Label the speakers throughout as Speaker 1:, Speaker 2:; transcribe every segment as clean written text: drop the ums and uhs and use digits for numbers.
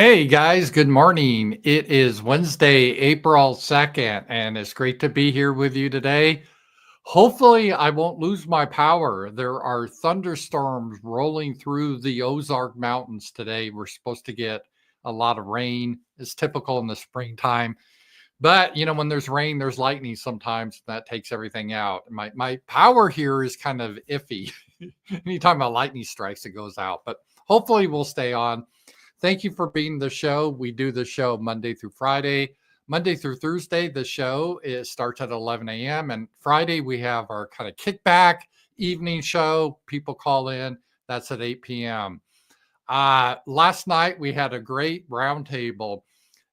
Speaker 1: Hey guys, good morning. It is Wednesday, April 2nd, and it's great to be here with you today. Hopefully, I won't lose my power. There are thunderstorms rolling through the Ozark Mountains today. We're supposed to get a lot of rain. It's typical in the springtime. But when there's rain, there's lightning sometimes. That takes everything out. My power here is kind of iffy. Anytime a lightning strikes, it goes out. But hopefully we'll stay on. Thank you for being the show. We do the show Monday through Friday. Monday through Thursday, the show starts at 11 a.m. And Friday, we have our kind of kickback evening show. People call in. That's at 8 p.m. Last night, we had a great roundtable.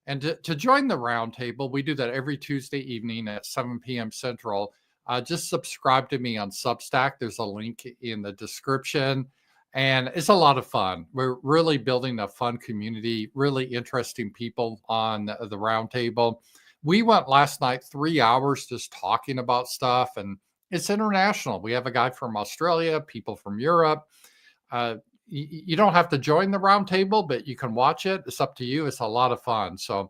Speaker 1: And to join the roundtable, we do that every Tuesday evening at 7 p.m. Central. Just subscribe to me on Substack. There's a link in the description. And it's a lot of fun. We're really building a fun community, really interesting people on the roundtable. We went last night 3 hours just talking about stuff, and it's international. We have a guy from Australia, people from Europe. You don't have to join the roundtable, but you can watch it. It's up to you. It's a lot of fun. So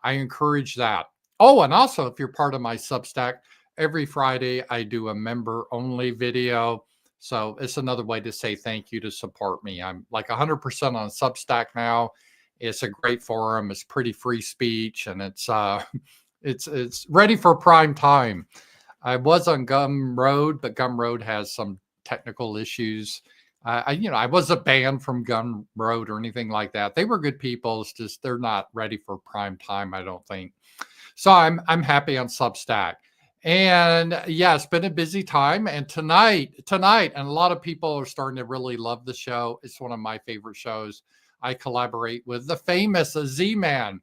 Speaker 1: I encourage that. Oh, and also, if you're part of my Substack, every Friday I do a member only video. So it's another way to say thank you to support me. I'm like 100% on Substack now. It's a great forum. It's pretty free speech, and it's ready for prime time. I was on Gumroad, but Gumroad has some technical issues. I wasn't banned from Gumroad or anything like that. They were good people. It's just they're not ready for prime time, I don't think. So I'm happy on Substack. And yeah, it's been a busy time. And tonight, and a lot of people are starting to really love the show. It's one of my favorite shows. I collaborate with the famous Z-Man.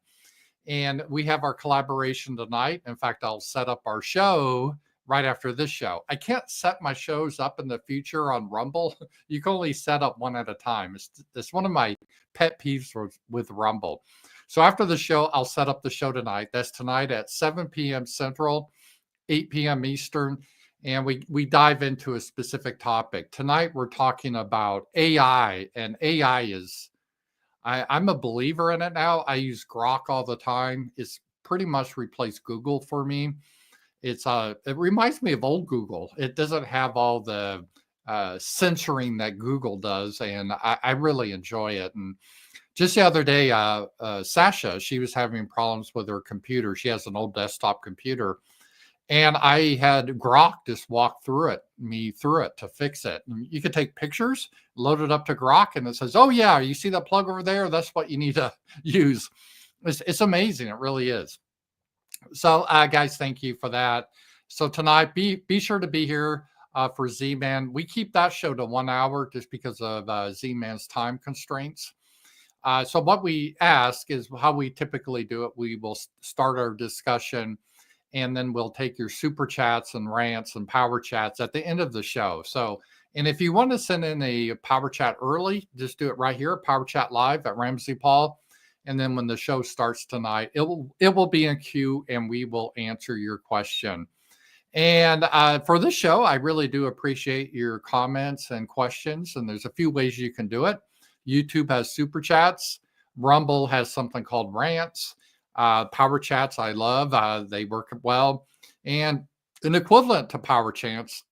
Speaker 1: And we have our collaboration tonight. In fact, I'll set up our show right after this show. I can't set my shows up in the future on Rumble. You can only set up one at a time. It's one of my pet peeves with Rumble. So after the show, I'll set up the show tonight. That's tonight at 7 p.m. Central, 8 p.m. Eastern, and we dive into a specific topic. Tonight, we're talking about AI, and AI is, I'm a believer in it now. I use Grok all the time. It's pretty much replaced Google for me. It reminds me of old Google. It doesn't have all the censoring that Google does, and I really enjoy it. And just the other day, Sasha, she was having problems with her computer. She has an old desktop computer. And I had Grok just walk me through it to fix it. And you could take pictures, load it up to Grok, and it says, oh, yeah, you see that plug over there? That's what you need to use. It's amazing. It really is. So, guys, thank you for that. So tonight, be sure to be here for Z-Man. We keep that show to 1 hour just because of Z-Man's time constraints. So what we ask is how we typically do it. We will start our discussion, and then we'll take your super chats and rants and power chats at the end of the show. So, and if you want to send in a power chat early, just do it right here, Power Chat Live at RAMZPAUL. And then when the show starts tonight, it will be in queue, and we will answer your question. And for this show, I really do appreciate your comments and questions. And there's a few ways you can do it. YouTube has super chats. Rumble has something called rants. Power chats, I love. They work well. And an equivalent to power chats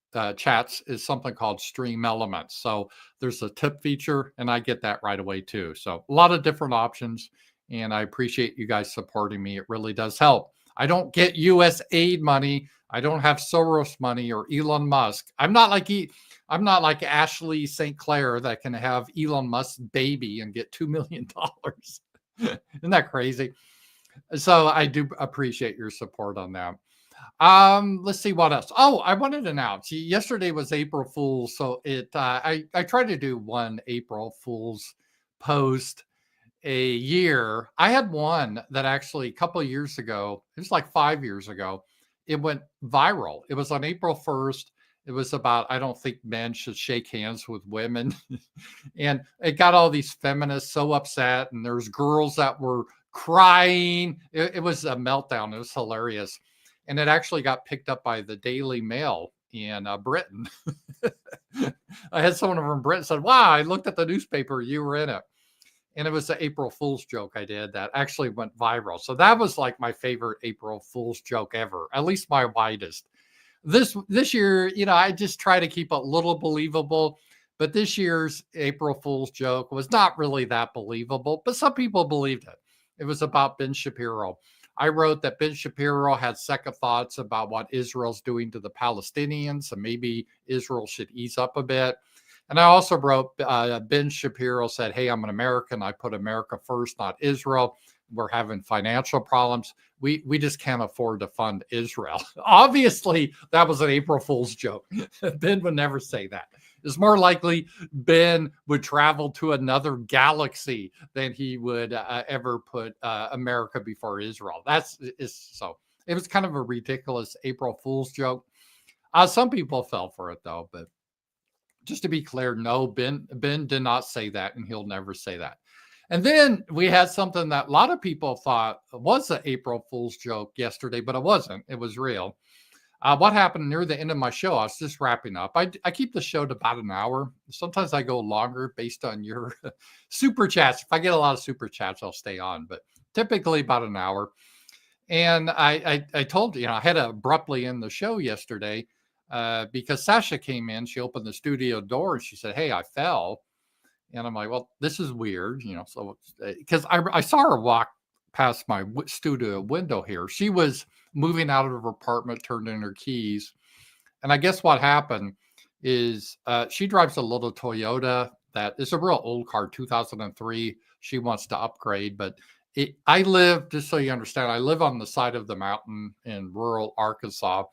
Speaker 1: is something called stream elements. So there's a tip feature, and I get that right away too. So a lot of different options, and I appreciate you guys supporting me. It really does help. I don't get US aid money. I don't have Soros money or Elon Musk. I'm not like Ashley St. Clair that can have Elon Musk's baby and get $2 million. Isn't that crazy? So I do appreciate your support on that. Let's see what else. Oh, I wanted to announce yesterday was April Fool's. So I try to do one April Fool's post a year. I had one that actually a couple of years ago, it was like 5 years ago, it went viral. It was on April 1st. It was about, I don't think men should shake hands with women. And it got all these feminists so upset. And there's girls that were crying. It was a meltdown. It was hilarious. And it actually got picked up by the Daily Mail in Britain. I had someone from Britain said, wow, I looked at the newspaper. You were in it. and it was an April Fool's joke I did that actually went viral. So that was like my favorite April Fool's joke ever, at least my widest. This year, I just try to keep it a little believable. But this year's April Fool's joke was not really that believable, but some people believed it. It was about Ben Shapiro. I wrote that Ben Shapiro had second thoughts about what Israel's doing to the Palestinians, and maybe Israel should ease up a bit. And I also wrote Ben Shapiro said, "Hey, I'm an American. I put America first, not Israel. We're having financial problems. We just can't afford to fund Israel." Obviously, that was an April Fool's joke. Ben would never say that. It's more likely Ben would travel to another galaxy than he would ever put America before Israel. So. It was kind of a ridiculous April Fool's joke. Some people fell for it though, but just to be clear, no, Ben did not say that, and he'll never say that. And then we had something that a lot of people thought was an April Fool's joke yesterday, but it wasn't. It was real. What happened near the end of my show? I was just wrapping up. I keep the show to about an hour. Sometimes I go longer based on your super chats. If I get a lot of super chats, I'll stay on, but typically about an hour. And I told you, I had to abruptly end the show yesterday because Sasha came in. She opened the studio door and she said, "Hey, I fell." And I'm like, "Well, this is weird," so because I saw her walk past my studio window here. She was moving out of her apartment, turned in her keys. And I guess what happened is she drives a little Toyota that is a real old car, 2003. She wants to upgrade, but I live, just so you understand, I live on the side of the mountain in rural Arkansas.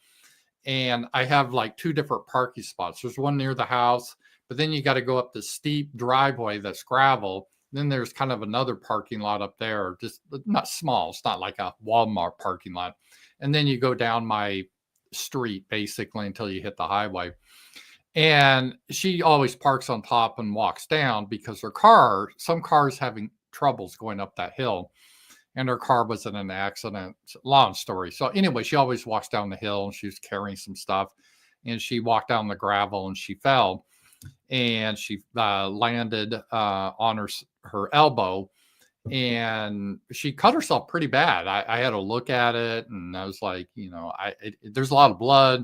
Speaker 1: And I have like two different parking spots. There's one near the house, but then you got to go up the steep driveway that's gravel. Then there's kind of another parking lot up there, just not small. It's not like a Walmart parking lot. And then you go down my street basically until you hit the highway. And she always parks on top and walks down because some cars having troubles going up that hill. And her car was in an accident. Long story. So anyway, she always walks down the hill and she was carrying some stuff. And she walked down the gravel and she fell. And she landed on her elbow. And she cut herself pretty bad. I had to look at it and I was like, there's a lot of blood.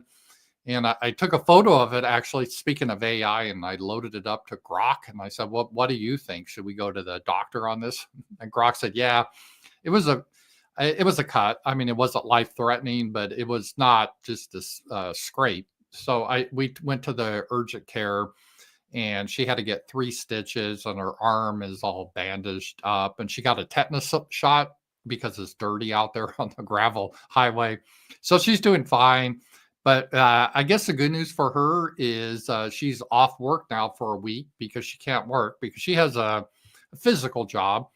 Speaker 1: And I took a photo of it, actually, speaking of AI, and I loaded it up to Grok. And I said, what do you think? Should we go to the doctor on this? And Grok said, yeah, it was a cut. I mean, it wasn't life threatening, but it was not just a scrape. So we went to the urgent care and she had to get 3 stitches and her arm is all bandaged up. And she got a tetanus shot because it's dirty out there on the gravel highway. So she's doing fine. But I guess the good news for her is she's off work now for a week because she can't work because she has a physical job.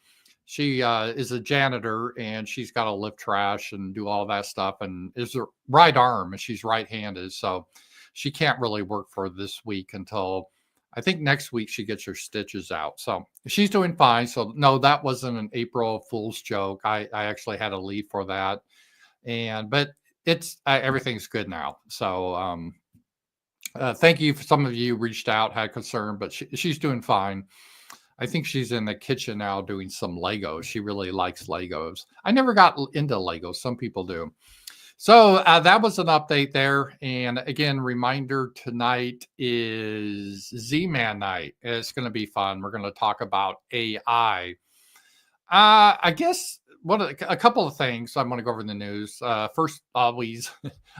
Speaker 1: She is a janitor and she's got to lift trash and do all that stuff and is her right arm and she's right-handed. So she can't really work for this week until I think next week she gets her stitches out. So she's doing fine. So no, that wasn't an April Fool's joke. I actually had to leave for that. But it's everything's good now. So thank you. Some of you reached out, had concern, but she's doing fine. I think she's in the kitchen now doing some Legos. She really likes Legos. I never got into Legos. Some people do. So that was an update there. And again, reminder, tonight is Z-Man night. It's going to be fun. We're going to talk about AI. I guess a couple of things I'm going to go over in the news. First, always,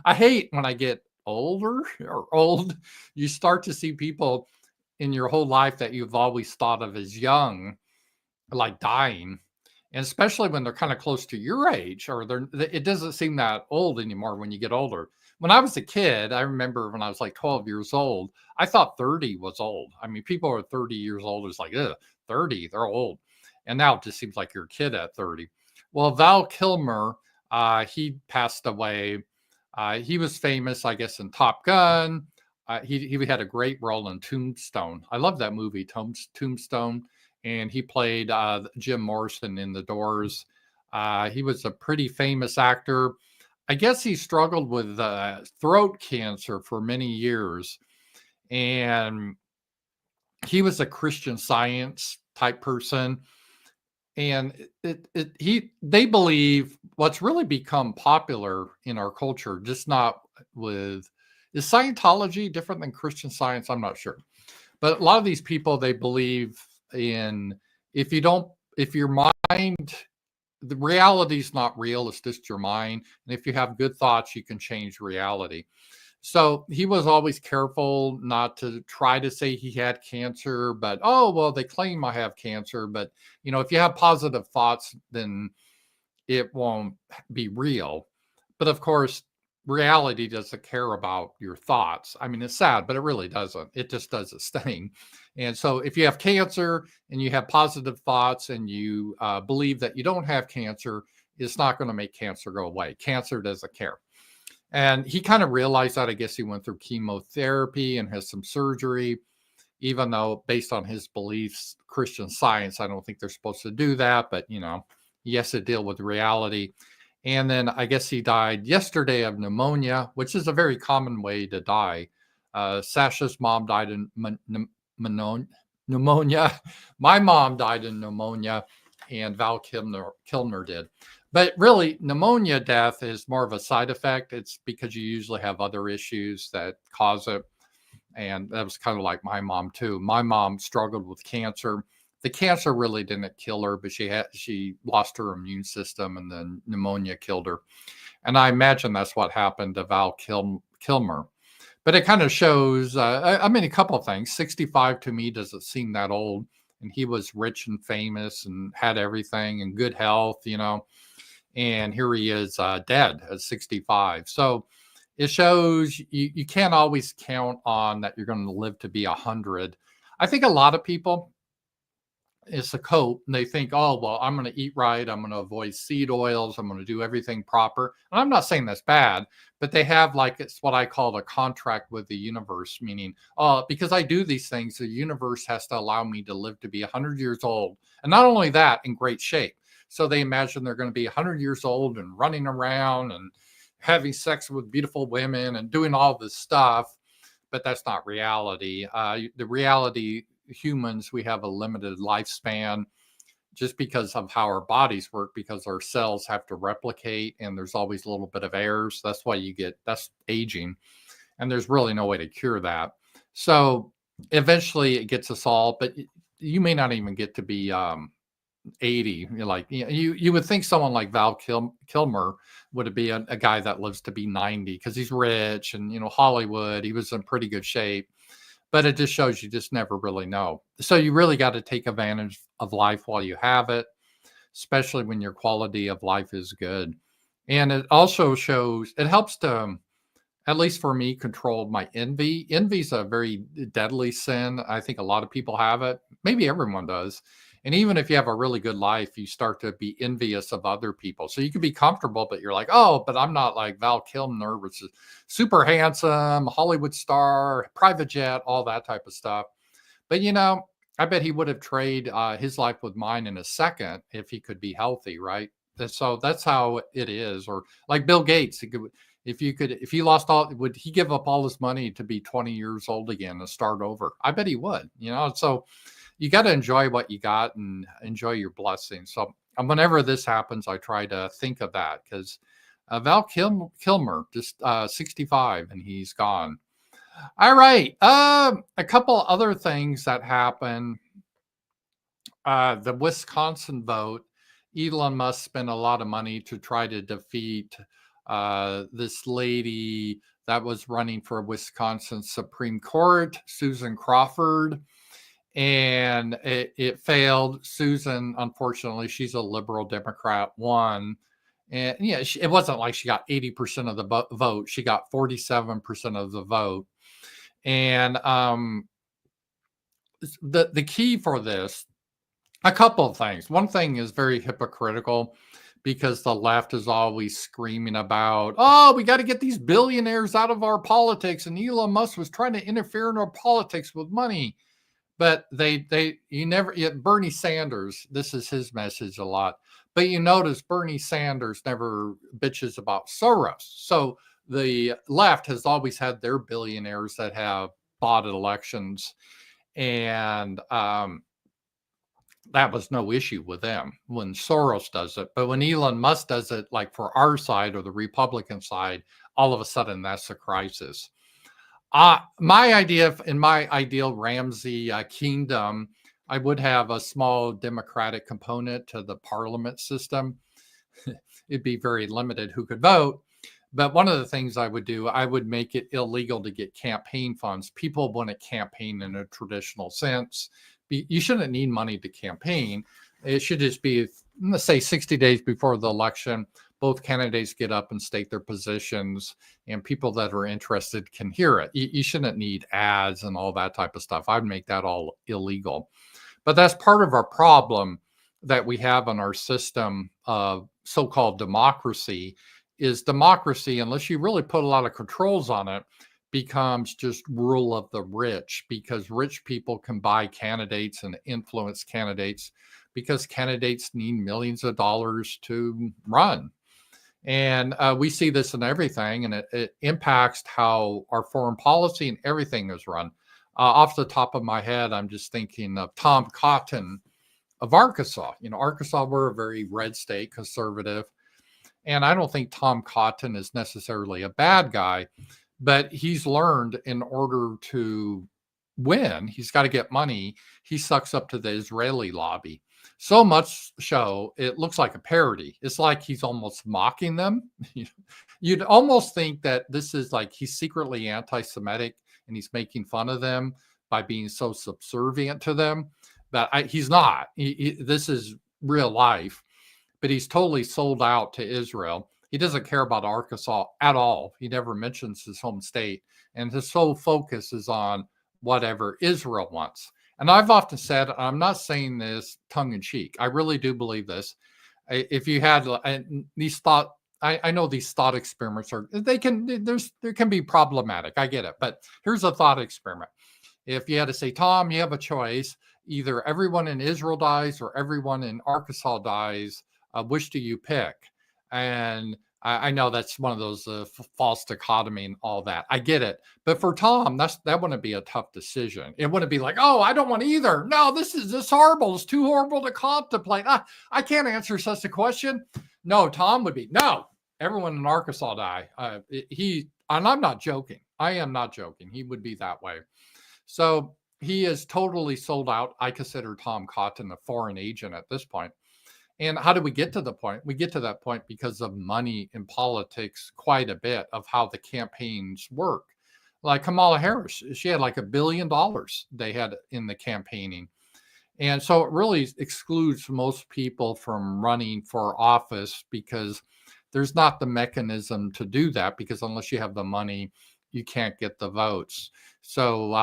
Speaker 1: I hate when I get older or old, you start to see people in your whole life that you've always thought of as young, like dying. And especially when they're kind of close to your age, or it doesn't seem that old anymore when you get older. When I was a kid, I remember when I was like 12 years old, I thought 30 was old. I mean, people are 30 years old. It's like, 30, they're old. And now it just seems like you're a kid at 30. Well, Val Kilmer, he passed away. He was famous, I guess, in Top Gun. He had a great role in Tombstone. I love that movie, Tombstone. And he played Jim Morrison in The Doors. He was a pretty famous actor. I guess he struggled with throat cancer for many years. And he was a Christian Science type person. And they believe what's really become popular in our culture, just not with, is Scientology different than Christian Science? I'm not sure. But a lot of these people, they believe in, if you don't, if your mind, the reality is not real, it's just your mind. And if you have good thoughts, you can change reality. So he was always careful not to try to say he had cancer, but oh, well, they claim I have cancer. But, if you have positive thoughts, then it won't be real. But of course, reality doesn't care about your thoughts. I mean, it's sad, but it really doesn't. It just does its thing. And so if you have cancer and you have positive thoughts and you believe that you don't have cancer, it's not going to make cancer go away. Cancer doesn't care. And he kind of realized that. I guess he went through chemotherapy and has some surgery, even though based on his beliefs, Christian Science, I don't think they're supposed to do that, but he has to deal with reality. And then I guess he died yesterday of pneumonia, which is a very common way to die. Sasha's mom died in pneumonia. My mom died in pneumonia, and Val Kilmer did. But really, pneumonia death is more of a side effect. It's because you usually have other issues that cause it. And that was kind of like my mom too. My mom struggled with cancer. The cancer really didn't kill her, but she lost her immune system, and then pneumonia killed her. And I imagine that's what happened to Val Kilmer. But it kind of shows, a couple of things. 65 to me doesn't seem that old. And he was rich and famous and had everything and good health, And here he is dead at 65. So it shows you can't always count on that you're going to live to be 100. I think a lot of people, it's a cope, and they think, oh, well, I'm going to eat right. I'm going to avoid seed oils. I'm going to do everything proper. And I'm not saying that's bad, but they have it's what I call a contract with the universe, meaning, because I do these things, the universe has to allow me to live to be 100 years old. And not only that, in great shape. So they imagine they're going to be 100 years old and running around and having sex with beautiful women and doing all this stuff, but that's not reality. The reality, humans, we have a limited lifespan just because of how our bodies work, because our cells have to replicate and there's always a little bit of errors. That's why that's aging. And there's really no way to cure that. So eventually it gets us all, but you may not even get to be 80. You would think someone like Val Kilmer would be a guy that lives to be 90 because he's rich and Hollywood, he was in pretty good shape. But it just shows you just never really know. So you really got to take advantage of life while you have it, especially when your quality of life is good. And it also shows, it helps to, at least for me, control my envy. Envy is a very deadly sin. I think a lot of people have it. Maybe everyone does. And even if you have a really good life, you start to be envious of other people. So you can be comfortable, but you're like, oh, but I'm not like Val Kilmer, which is super handsome, Hollywood star, private jet, all that type of stuff. But, I bet he would have traded his life with mine in a second if he could be healthy, right? And so that's how it is. Or like Bill Gates, if he lost all, would he give up all his money to be 20 years old again and start over? I bet he would, So you got to enjoy what you got and enjoy your blessings. So whenever this happens, I try to think of that because Val Kilmer, just 65, and he's gone. All right. A couple other things that happen. The Wisconsin vote, Elon Musk spent a lot of money to try to defeat this lady that was running for Wisconsin Supreme Court, Susan Crawford. And it failed. Susan, unfortunately, she's a liberal Democrat, won. And it wasn't like she got 80% of the vote. She got 47% of the vote. And the key for this, a couple of things. One thing is very hypocritical because the left is always screaming about, oh, we got to get these billionaires out of our politics. And Elon Musk was trying to interfere in our politics with money. But Bernie Sanders, this is his message a lot. But you notice Bernie Sanders never bitches about Soros. So the left has always had their billionaires that have bought elections. And that was no issue with them when Soros does it. But when Elon Musk does it, like for our side or the Republican side, all of a sudden that's a crisis. My idea, in my ideal Ramsey kingdom, I would have a small democratic component to the parliament system. It'd be very limited who could vote. But one of the things I would do, I would make it illegal to get campaign funds. People wouldn't campaign in a traditional sense. You shouldn't need money to campaign. It should just be, let's say, 60 days before the election, both candidates get up and state their positions, and people that are interested can hear it. You shouldn't need ads and all that type of stuff. I'd make that all illegal. But that's part of our problem that we have in our system of so-called democracy. Is democracy, unless you really put a lot of controls on it, becomes just rule of the rich, because rich people can buy candidates and influence candidates, because candidates need millions of dollars to run. And we see this in everything, and it impacts how our foreign policy and everything is run. Off the top of my head, I'm just thinking of Tom Cotton of Arkansas. Arkansas, we're a very red state, conservative. And I don't think Tom Cotton is necessarily a bad guy, but he's learned in order to win, he's got to get money. He sucks up to the Israeli lobby. So much so, it looks like a parody. It's like he's almost mocking them. You'd almost think that this is like he's secretly anti-Semitic and he's making fun of them by being so subservient to them. But he's not. This is real life. But he's totally sold out to Israel. He doesn't care about Arkansas at all. He never mentions his home state. And his sole focus is on whatever Israel wants. And I've often said, I'm not saying this tongue in cheek, I really do believe this. If you had these thought, I know these thought experiments there can be problematic. I get it. But here's a thought experiment. If you had to say, Tom, you have a choice, either everyone in Israel dies or everyone in Arkansas dies, which do you pick? And I know that's one of those false dichotomy and all that. I get it. But for Tom, that wouldn't be a tough decision. It wouldn't be like, oh, I don't want either. No, this is horrible. It's too horrible to contemplate. I can't answer such a question. No, Tom would be, no, everyone in Arkansas die. And I'm not joking. I am not joking. He would be that way. So he is totally sold out. I consider Tom Cotton a foreign agent at this point. And how do we get to the point? We get to that point because of money in politics, quite a bit of how the campaigns work. Like Kamala Harris, she had like $1 billion they had in the campaigning. And so it really excludes most people from running for office because there's not the mechanism to do that, because unless you have the money, you can't get the votes. So,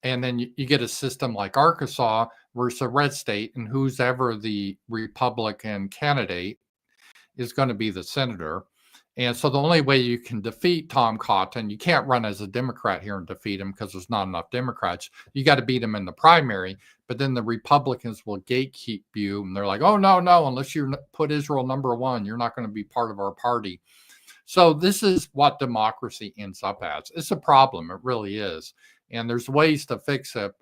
Speaker 1: and then you get a system like Arkansas versus a red state, and who's ever the Republican candidate is going to be the senator. And so the only way you can defeat Tom Cotton, you can't run as a Democrat here and defeat him because there's not enough Democrats. You got to beat him in the primary, but then the Republicans will gatekeep you. And they're like, oh, no, unless you put Israel number one, you're not going to be part of our party. So this is what democracy ends up as. It's a problem. It really is. And there's ways to fix it,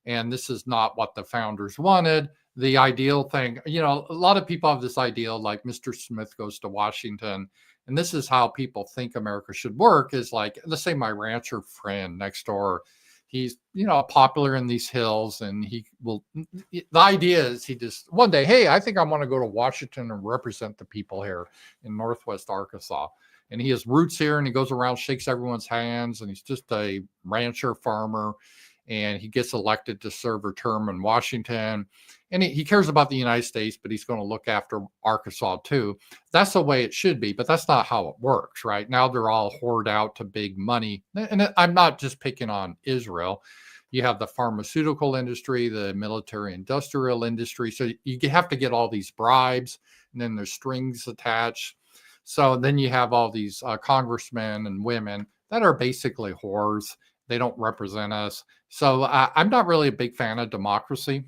Speaker 1: and this is not what the founders wanted. The ideal thing, a lot of people have this ideal, like Mr. Smith goes to Washington, and this is how people think America should work, is like, let's say my rancher friend next door, he's, popular in these hills, and the idea is he just, one day, hey, I think I want to go to Washington and represent the people here in Northwest Arkansas. And he has roots here, and he goes around, shakes everyone's hands, and he's just a rancher farmer, and he gets elected to serve a term in Washington. And he cares about the United States, but he's going to look after Arkansas too. That's the way it should be, but that's not how it works, right? Now they're all hoard out to big money. And I'm not just picking on Israel. You have the pharmaceutical industry, the military industrial industry. So you have to get all these bribes, and then there's strings attached. So then you have all these congressmen and women that are basically whores. They don't represent us. So I'm not really a big fan of democracy.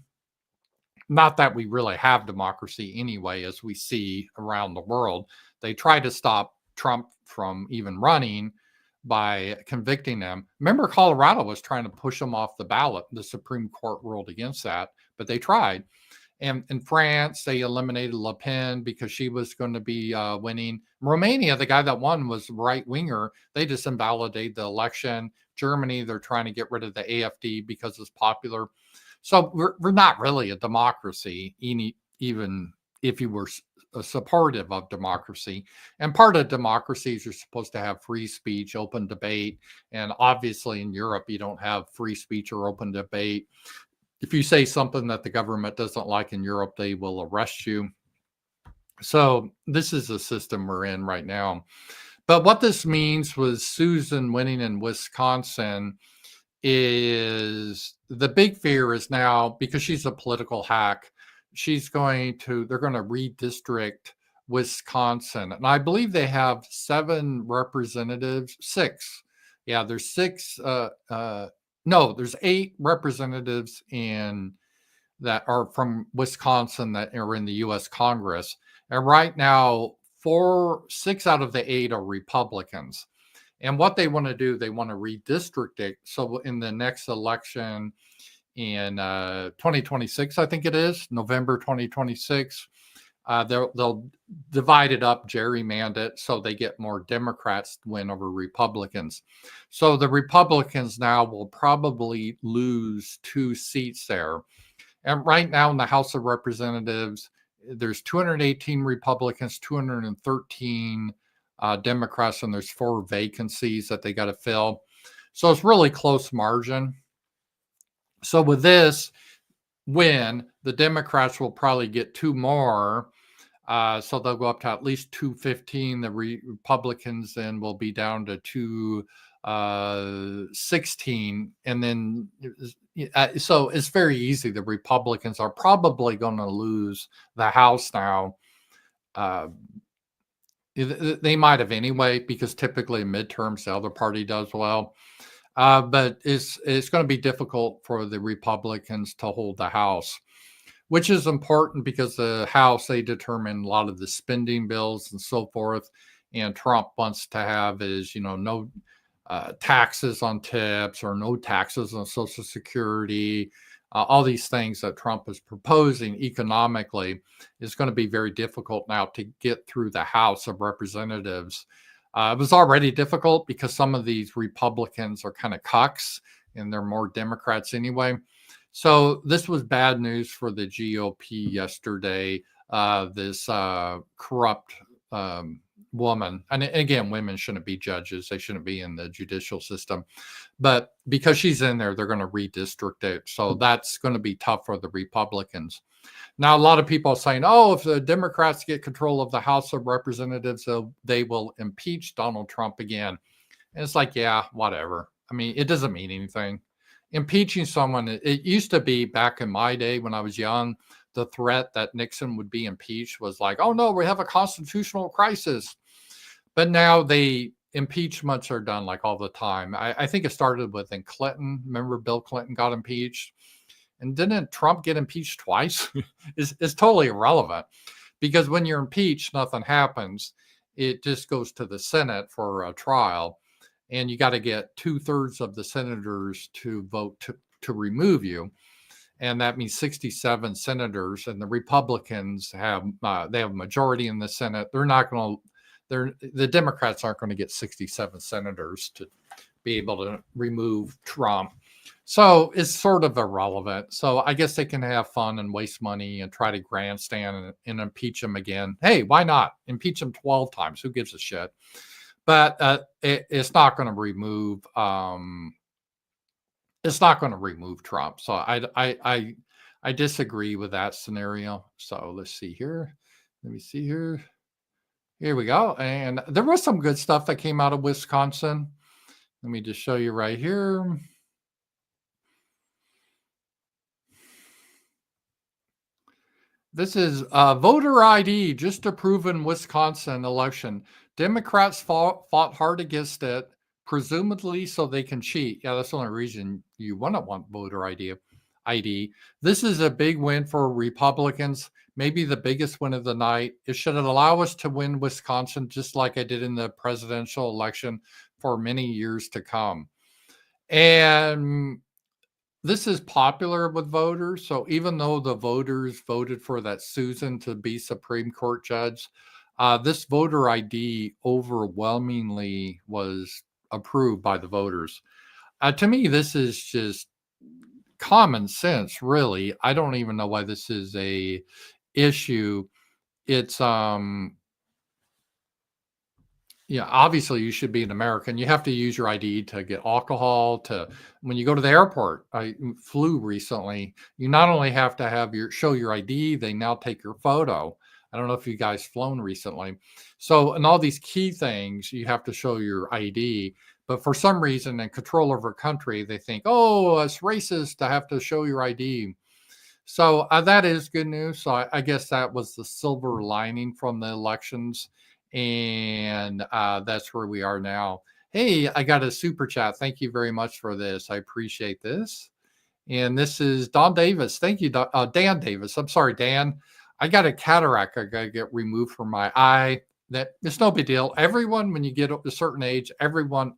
Speaker 1: Not that we really have democracy anyway, as we see around the world. They try to stop Trump from even running by convicting him. Remember, Colorado was trying to push him off the ballot. The Supreme Court ruled against that. but they tried. And in France, they eliminated Le Pen because she was going to be winning. Romania, the guy that won was right winger. They just invalidated the election. Germany, they're trying to get rid of the AfD because it's popular. So we're not really a democracy, even if you were supportive of democracy. And part of democracy is you're supposed to have free speech, open debate. And obviously in Europe, you don't have free speech or open debate. If you say something that the government doesn't like in Europe, they will arrest you. So this is the system we're in right now. But what this means was Susan winning in Wisconsin is the big fear is now, because she's a political hack, they're going to redistrict Wisconsin. And I believe they have 7 representatives, 6. Yeah, there's 6, no, there's 8 representatives that are from Wisconsin that are in the U.S. Congress. And right now, 6 out of the 8 are Republicans. And what they want to do, they want to redistrict it. So in the next election in 2026, I think it is, November 2026, they'll divide it up, gerrymander it, so they get more Democrats to win over Republicans. So the Republicans now will probably lose 2 seats there. And right now in the House of Representatives, there's 218 Republicans, 213 Democrats, and there's 4 vacancies that they got to fill. So it's really close margin. So with this win, the Democrats will probably get 2 more. So they'll go up to at least 215. The Republicans then will be down to 216. And then, so it's very easy. The Republicans are probably going to lose the House now. They might have anyway, because typically in midterms, the other party does well. But it's going to be difficult for the Republicans to hold the House, which is important because the House, they determine a lot of the spending bills and so forth. And Trump wants to have no taxes on tips or no taxes on Social Security. All these things that Trump is proposing economically is going to be very difficult now to get through the House of Representatives. It was already difficult because some of these Republicans are kind of cucks and they're more Democrats anyway. So this was bad news for the GOP yesterday. This corrupt woman, and again, women shouldn't be judges. They shouldn't be in the judicial system. But because she's in there, they're going to redistrict it. So that's going to be tough for the Republicans. Now, a lot of people are saying, oh, if the Democrats get control of the House of Representatives, they will impeach Donald Trump again. And it's like, yeah, whatever. I mean, it doesn't mean anything. Impeaching someone, it used to be back in my day when I was young, the threat that Nixon would be impeached was like, oh no, we have a constitutional crisis. But now impeachments are done like all the time. I think it started with Clinton. Remember Bill Clinton got impeached? And didn't Trump get impeached twice? It's totally irrelevant, because when you're impeached, nothing happens. It just goes to the Senate for a trial. And you got to get 2/3 of the senators to vote to remove you. And that means 67 senators, and the Republicans have a majority in the Senate. The Democrats aren't going to get 67 senators to be able to remove Trump. So it's sort of irrelevant. So I guess they can have fun and waste money and try to grandstand and impeach him again. Hey, why not? Impeach him 12 times. Who gives a shit? But it's not going to remove. It's not going to remove Trump. So I disagree with that scenario. So let's see here. Let me see here. Here we go. And there was some good stuff that came out of Wisconsin. Let me just show you right here. This is voter ID just approved in Wisconsin election. Democrats fought hard against it, presumably so they can cheat. Yeah, that's the only reason you wouldn't want voter ID. This is a big win for Republicans, maybe the biggest win of the night. It should allow us to win Wisconsin just like I did in the presidential election for many years to come. And this is popular with voters. So even though the voters voted for that Susan to be Supreme Court judge, this voter ID overwhelmingly was approved by the voters. To me, this is just common sense, really. I don't even know why this is a issue. It's yeah, obviously you should be an American. You have to use your ID to get alcohol. To when you go to the airport, I flew recently. You not only have to have show your ID, they now take your photo. I don't know if you guys flown recently. So in all these key things, you have to show your ID. But for some reason, in control over a country, they think, oh, it's racist to have to show your ID. So that is good news. So I guess that was the silver lining from the elections. And that's where we are now. Hey, I got a super chat. Thank you very much for this. I appreciate this. And this is Don Davis. Thank you, Dan Davis. I'm sorry, Dan. I got a cataract. I got to get removed from my eye. It's no big deal. Everyone, when you get a certain age,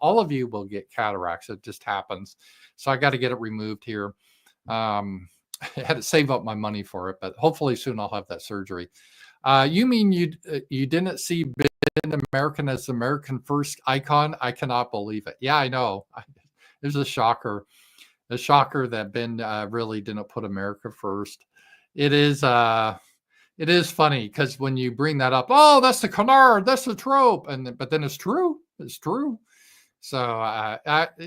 Speaker 1: all of you will get cataracts. It just happens. So I got to get it removed here. I had to save up my money for it, but hopefully soon I'll have that surgery. You mean you didn't see Ben American as American first icon? I cannot believe it. Yeah, I know. It was a shocker. A shocker that Ben really didn't put America first. It is funny because when you bring that up, oh, that's the canard, that's the trope, but then it's true. It's true. So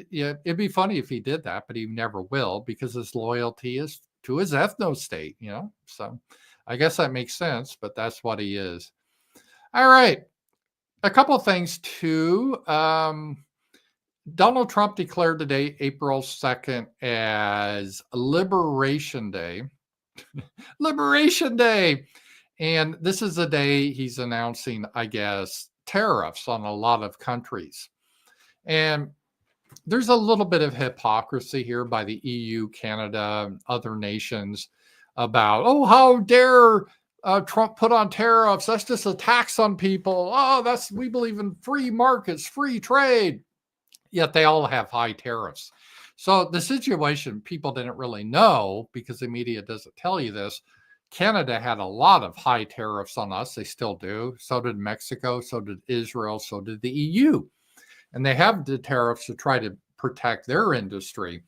Speaker 1: yeah, it'd be funny if he did that, but he never will because his loyalty is to his ethno state, So I guess that makes sense, but that's what he is. All right. A couple of things too. Donald Trump declared today, April 2nd, as Liberation Day. Liberation Day. And this is the day he's announcing, I guess, tariffs on a lot of countries. And there's a little bit of hypocrisy here by the EU, Canada, and other nations about, oh, how dare Trump put on tariffs? That's just a tax on people. Oh, we believe in free markets, free trade. Yet they all have high tariffs. So the situation people didn't really know because the media doesn't tell you this. Canada had a lot of high tariffs on us. They still do. So did Mexico. So did Israel. So did the EU. And they have the tariffs to try to protect their industry.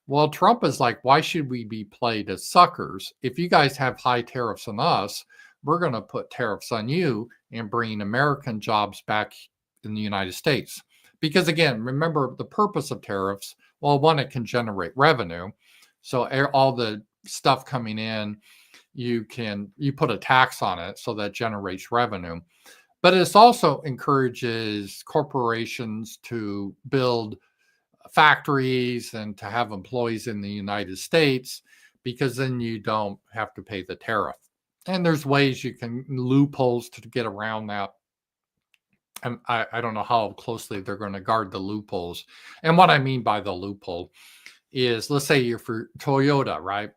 Speaker 1: Well, Trump is like, why should we be played as suckers? If you guys have high tariffs on us, we're going to put tariffs on you and bring American jobs back in the United States. Because again, remember the purpose of tariffs. Well, one, it can generate revenue. So all the stuff coming in, you put a tax on it, so that generates revenue. But it also encourages corporations to build factories and to have employees in the United States, because then you don't have to pay the tariff. And there's ways loopholes to get around that. And I don't know how closely they're going to guard the loopholes. And what I mean by the loophole is, let's say you're for Toyota, right?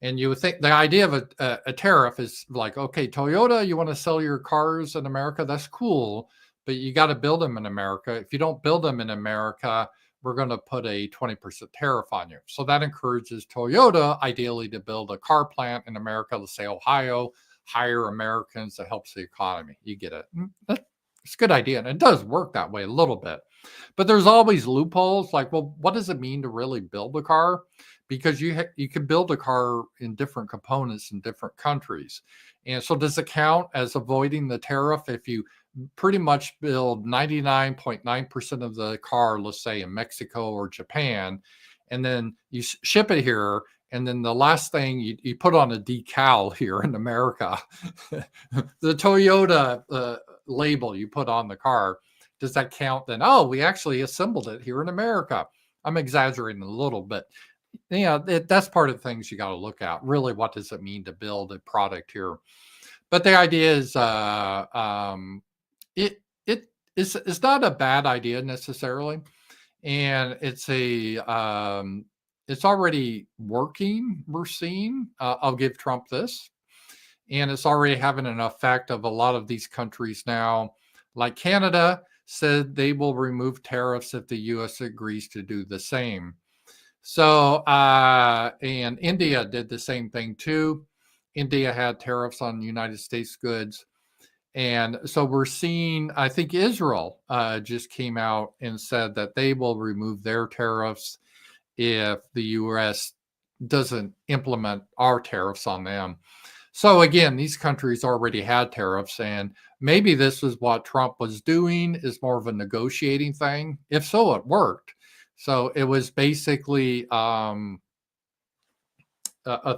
Speaker 1: And you would think the idea of a tariff is like, okay, Toyota, you want to sell your cars in America? That's cool, but you got to build them in America. If you don't build them in America, we're going to put a 20% tariff on you. So that encourages Toyota, ideally, to build a car plant in America, let's say Ohio, hire Americans. That helps the economy. You get it. It's a good idea. And it does work that way a little bit. But there's always loopholes. Like, well, what does it mean to really build a car? Because you can build a car in different components in different countries. And so does it count as avoiding the tariff if you pretty much build 99.9% of the car, let's say in Mexico or Japan, and then you ship it here, and then the last thing you put on a decal here in America, the Toyota label you put on the car, does that count then? Oh, we actually assembled it here in America. I'm exaggerating a little bit. Yeah, that's part of the things you got to look at. Really, what does it mean to build a product here? But the idea is, it's not a bad idea necessarily, and it's already working. We're seeing. I'll give Trump this, and it's already having an effect of a lot of these countries now, like Canada said they will remove tariffs if the U.S. agrees to do the same. So, and India did the same thing too. India had tariffs on United States goods. And so we're seeing, I think Israel just came out and said that they will remove their tariffs if the US doesn't implement our tariffs on them. So again, these countries already had tariffs, and maybe this is what Trump was doing, is more of a negotiating thing. If so, it worked. So it was basically a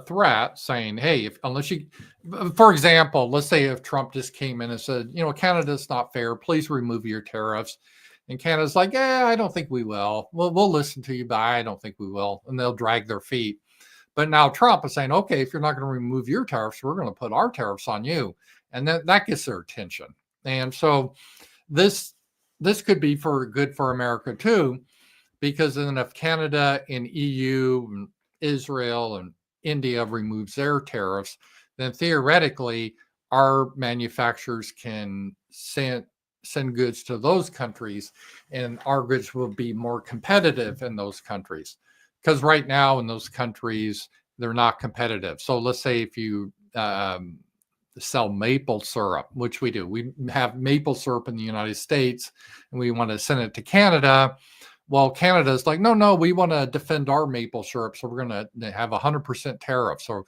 Speaker 1: threat saying, hey, if unless you, for example, let's say if Trump just came in and said, Canada's not fair, please remove your tariffs. And Canada's like, I don't think we will. We'll listen to you, but I don't think we will. And they'll drag their feet. But now Trump is saying, okay, if you're not going to remove your tariffs, we're going to put our tariffs on you. And that gets their attention. And so this could be good for America too, because then if Canada and EU and Israel and India removes their tariffs, then theoretically our manufacturers can send goods to those countries, and our goods will be more competitive in those countries. Because right now in those countries, they're not competitive. So let's say if you sell maple syrup, which we do, we have maple syrup in the United States, and we want to send it to Canada. Well, Canada's like, no, we want to defend our maple syrup, so we're going to have 100% tariff. So,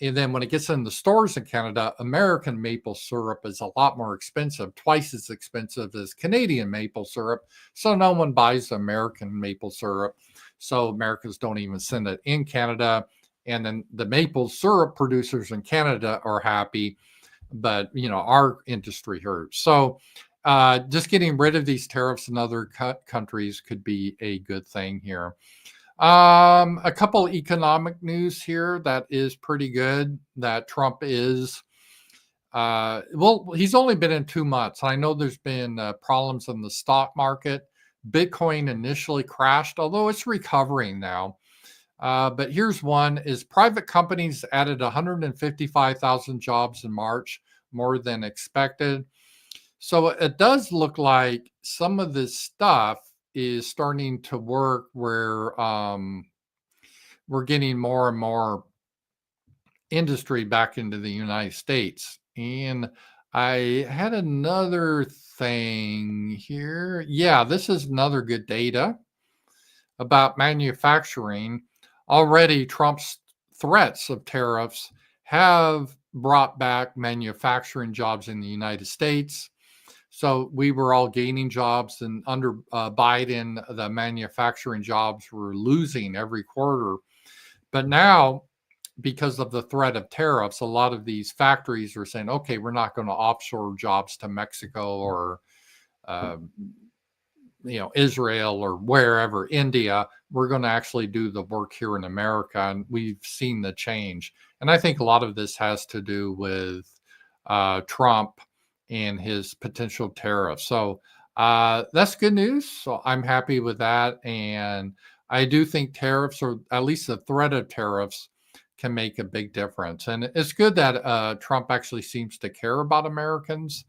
Speaker 1: and then when it gets in the stores in Canada, American maple syrup is a lot more expensive, twice as expensive as Canadian maple syrup. So no one buys American maple syrup. So Americans don't even send it in Canada. And then the maple syrup producers in Canada are happy, but our industry hurts. So just getting rid of these tariffs in other countries could be a good thing here. A couple economic news here that is pretty good, that Trump is, he's only been in 2 months. I know there's been problems in the stock market. Bitcoin initially crashed, although it's recovering now. But here's one, is private companies added 155,000 jobs in March, more than expected. So it does look like some of this stuff is starting to work, where we're getting more and more industry back into the United States. And I had another thing here. Yeah, this is another good data about manufacturing. Already Trump's threats of tariffs have brought back manufacturing jobs in the United States. So we were all gaining jobs, and under Biden, the manufacturing jobs were losing every quarter. But now, because of the threat of tariffs, a lot of these factories are saying, okay, we're not going to offshore jobs to Mexico or Israel or wherever, India. We're going to actually do the work here in America. And we've seen the change. And I think a lot of this has to do with Trump and his potential tariffs. So that's good news. So I'm happy with that. And I do think tariffs, or at least the threat of tariffs, can make a big difference. And it's good that Trump actually seems to care about Americans,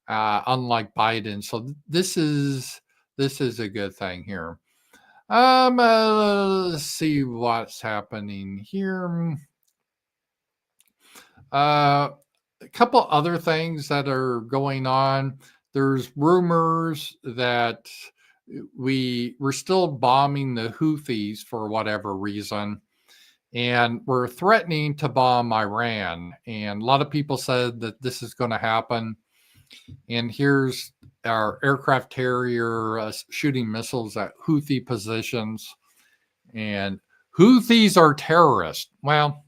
Speaker 1: unlike Biden. So this is a good thing here. Let's see what's happening here. A couple other things that are going on. There's rumors that we're still bombing the Houthis for whatever reason, and we're threatening to bomb Iran. And a lot of people said that this is going to happen. And here's our aircraft carrier shooting missiles at Houthi positions. And Houthis are terrorists. Well,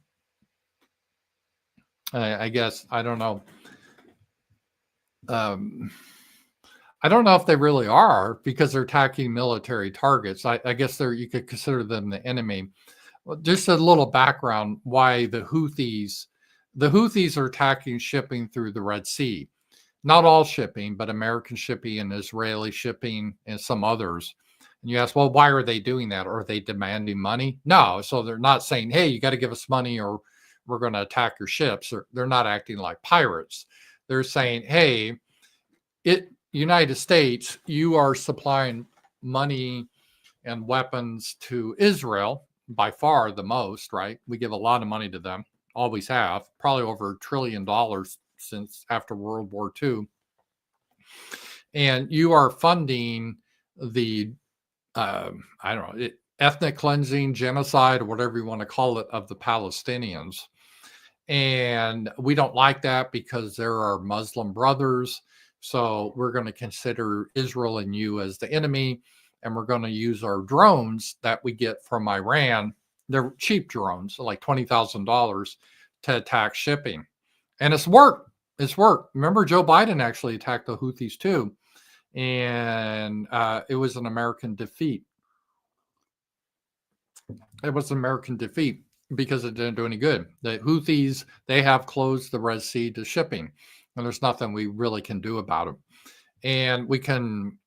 Speaker 1: I guess, I don't know. I don't know if they really are, because they're attacking military targets. I guess you could consider them the enemy. Well, just a little background why the Houthis are attacking shipping through the Red Sea. Not all shipping, but American shipping and Israeli shipping and some others. And you ask, well, why are they doing that? Are they demanding money? No. So they're not saying, hey, you got to give us money or we're going to attack your ships. They're not acting like pirates. They're saying, hey, United States, you are supplying money and weapons to Israel. by far the most, right? We give a lot of money to them, always have, probably over $1 trillion since after World War II. And you are funding the, I don't know, ethnic cleansing, genocide, or whatever you want to call it, of the Palestinians. And we don't like that because there are Muslim brothers. So we're going to consider Israel and you as the enemy. And we're going to use our drones that we get from Iran. They're cheap drones, like $20,000, to attack shipping. And it's worked. It's worked. Remember, Joe Biden actually attacked the Houthis too. And it was an American defeat. It was an American defeat because it didn't do any good. The Houthis, they have closed the Red Sea to shipping, and there's nothing we really can do about it. And we can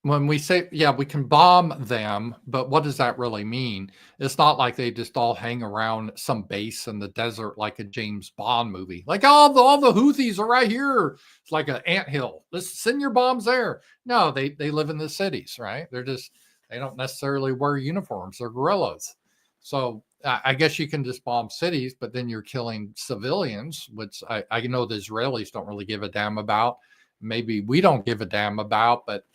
Speaker 1: when we say, yeah, we can bomb them, but what does that really mean? It's not like they just all hang around some base in the desert like a James Bond movie. Like, all the Houthis are right here. It's like an anthill. Let's send your bombs there. No, they live in the cities, right? They don't necessarily wear uniforms. They're guerrillas. So I guess you can just bomb cities, but then you're killing civilians, which I know the Israelis don't really give a damn about. Maybe we don't give a damn about, but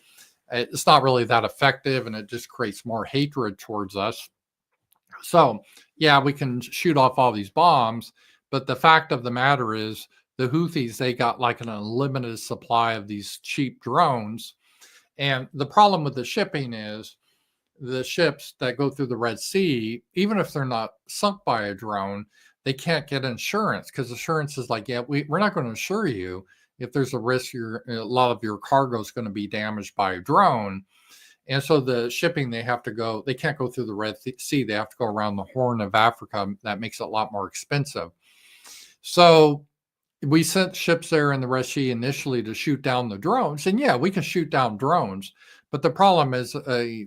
Speaker 1: it's not really that effective, and it just creates more hatred towards us. So, yeah, we can shoot off all these bombs, but the fact of the matter is the Houthis, they got like an unlimited supply of these cheap drones. And the problem with the shipping is the ships that go through the Red Sea, even if they're not sunk by a drone, they can't get insurance because insurance is like, yeah, we're not going to insure you if there's a risk a lot of your cargo is going to be damaged by a drone. And so the shipping, they can't go through the Red Sea. They have to go around the Horn of Africa. That makes it a lot more expensive. So we sent ships there in the Red Sea initially to shoot down the drones. And yeah, we can shoot down drones. But the problem is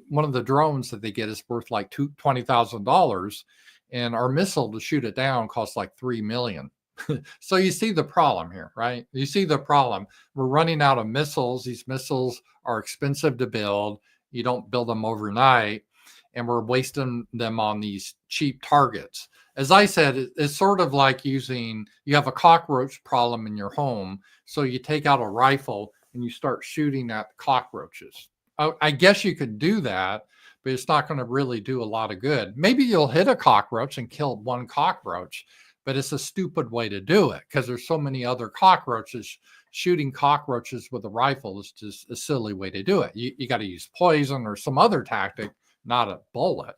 Speaker 1: one of the drones that they get is worth like $20,000. And our missile to shoot it down costs like $3 million. So you see the problem here, right? You see the problem. We're running out of missiles. These missiles are expensive to build. You don't build them overnight. And we're wasting them on these cheap targets. As I said, it's sort of like you have a cockroach problem in your home. So you take out a rifle and you start shooting at cockroaches. I guess you could do that, but it's not going to really do a lot of good. Maybe you'll hit a cockroach and kill one cockroach, but it's a stupid way to do it because there's so many other cockroaches. Shooting cockroaches with a rifle is just a silly way to do it. You got to use poison or some other tactic, not a bullet.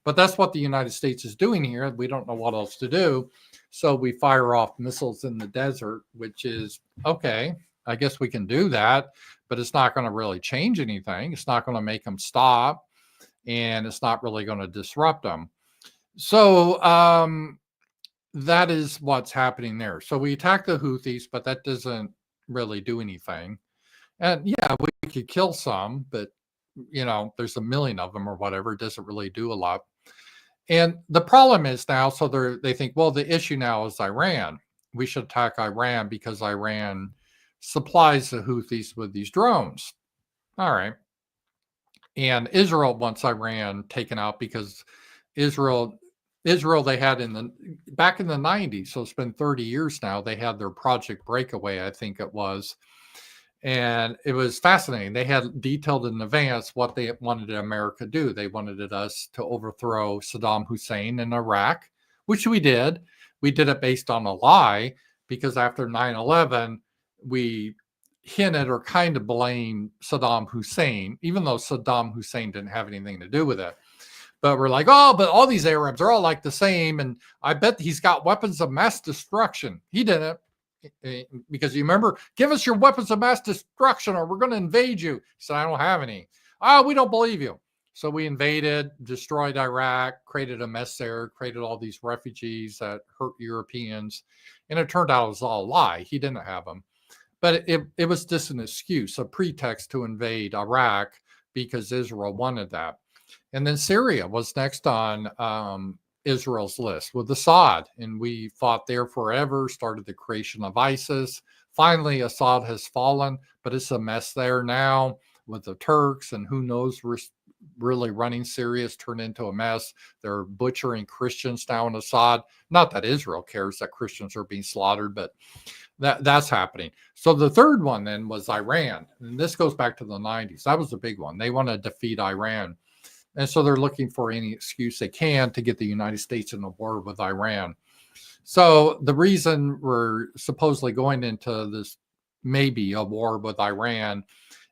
Speaker 1: But that's what the United States is doing here. We don't know what else to do. So we fire off missiles in the desert, which is, okay, I guess we can do that, but it's not going to really change anything. It's not going to make them stop, and it's not really going to disrupt them. So that is what's happening there. So we attack the Houthis, but that doesn't really do anything. And yeah, we could kill some, but there's a million of them or whatever. It doesn't really do a lot. And the problem is now, so they think, well, the issue now is Iran. We should attack Iran because Iran supplies the Houthis with these drones. All right. And Israel wants Iran taken out because Israel they had back in the 90s, so it's been 30 years now, they had their Project Breakaway, I think it was. And it was fascinating. They had detailed in advance what they wanted America to do. They wanted us to overthrow Saddam Hussein in Iraq, which we did. We did it based on a lie because after 9/11, we hinted or kind of blamed Saddam Hussein, even though Saddam Hussein didn't have anything to do with it. But we're like, oh, but all these Arabs are all like the same. And I bet he's got weapons of mass destruction. He didn't. Because you remember, give us your weapons of mass destruction or we're going to invade you. He said, I don't have any. Oh, we don't believe you. So we invaded, destroyed Iraq, created a mess there, created all these refugees that hurt Europeans. And it turned out it was all a lie. He didn't have them. But it was just an excuse, a pretext to invade Iraq because Israel wanted that. And then Syria was next on Israel's list with Assad. And we fought there forever, started the creation of ISIS. Finally, Assad has fallen, but it's a mess there now with the Turks and who knows really running Syria has turned into a mess. They're butchering Christians now in Assad. Not that Israel cares that Christians are being slaughtered, but that's happening. So the third one then was Iran. And this goes back to the 90s. That was the big one. They want to defeat Iran. And so they're looking for any excuse they can to get the United States in a war with Iran. So the reason we're supposedly going into this, maybe a war with Iran,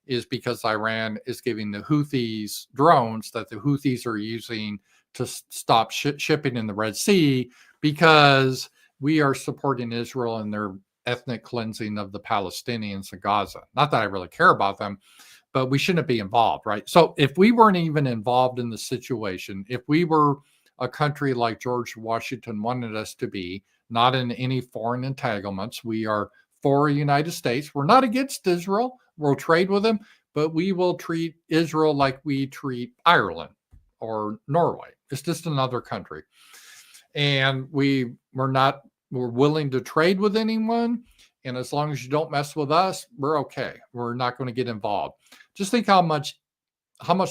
Speaker 1: is because Iran is giving the Houthis drones that the Houthis are using to stop shipping in the Red Sea, because we are supporting Israel in their ethnic cleansing of the Palestinians in Gaza. Not that I really care about them, but we shouldn't be involved, right? So if we weren't even involved in the situation, if we were a country like George Washington wanted us to be, not in any foreign entanglements, we are for the United States. We're not against Israel. We'll trade with them, but we will treat Israel like we treat Ireland or Norway. It's just another country. And we're willing to trade with anyone. And as long as you don't mess with us, we're okay. We're not going to get involved. Just think how much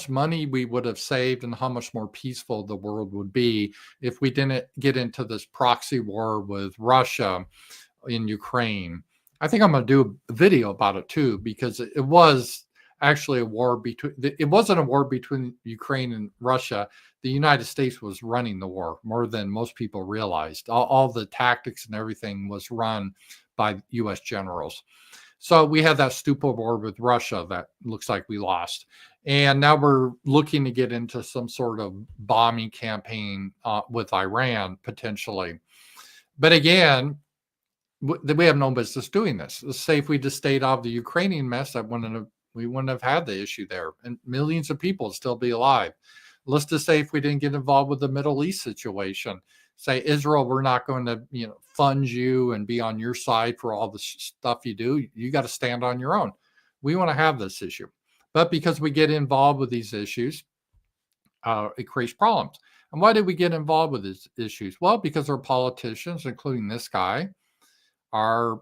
Speaker 1: money we would have saved and how much more peaceful the world would be if we didn't get into this proxy war with Russia in Ukraine. I think I'm going to do a video about it too, because it was actually a war between, it wasn't a war between Ukraine and Russia. The United States was running the war more than most people realized. All the tactics and everything was run by US generals. So we had that stupid war with Russia that looks like we lost. And now we're looking to get into some sort of bombing campaign with Iran, potentially. But again, we have no business doing this. Let's say if we just stayed out of the Ukrainian mess, we wouldn't have had the issue there. And millions of people would still be alive. Let's just say if we didn't get involved with the Middle East situation, say, Israel, we're not going to fund you and be on your side for all the stuff you do. You got to stand on your own. We want to have this issue. But because we get involved with these issues, it creates problems. And why did we get involved with these issues? Well, because our politicians, including this guy, are